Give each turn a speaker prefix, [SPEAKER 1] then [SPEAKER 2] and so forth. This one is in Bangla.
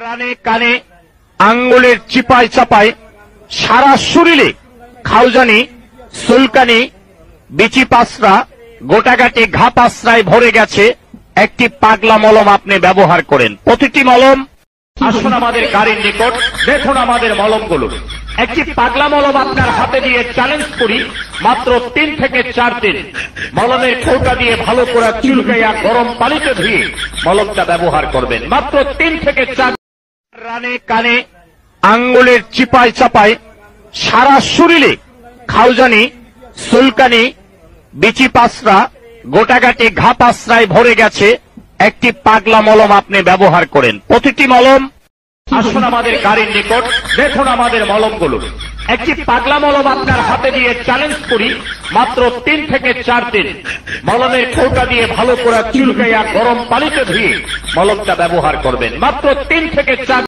[SPEAKER 1] রানে কানে আঙ্গুলের চিপায় চাপায় সারা শরীরে খাউজানি, সুলকানি, বিচি পাসরা, গোটাগাটি ঘা পাসরায় ভরে গেছে। একটি পাগলা মলম আপনি ব্যবহার করেন। প্রতিটি মলম আসুন আমাদের গাড়ির নিকট, দেখুন আমাদের মলমগুলো। একটি পাগলা মলম আপনার হাতে দিয়ে চ্যালেঞ্জ করি, মাত্র 3 থেকে 4 দিন মলমের কৌটা দিয়ে ভালো করে চুলকাইয়া গরম পানিতে ধুয়ে মলমটা ব্যবহার করবেন। মাত্র 3 থেকে 4 রানে কানে আঙ্গুলের চিপায় চাপায় সারা শরীরে খাউজানি, সুলকানি, বিচি পাসরা, গোটাগাটি ঘা পাসরায় ভরে গেছে। একটি পাগলা মলম আপনি ব্যবহার করেন। প্রতিটি মলম আসুন আমাদের গাড়ির নিকট, দেখুন আমাদের মলমগুলো। একটি পাগলা মলম আপনার হাতে দিয়ে চ্যালেঞ্জ করি, মাত্র 3 থেকে 4 দিন মলমের কৌটা দিয়ে ভালো করে চুলকাইয়া গরম পানিতে ধুয়ে মলমটা ব্যবহার করবেন। মাত্র 3 থেকে 4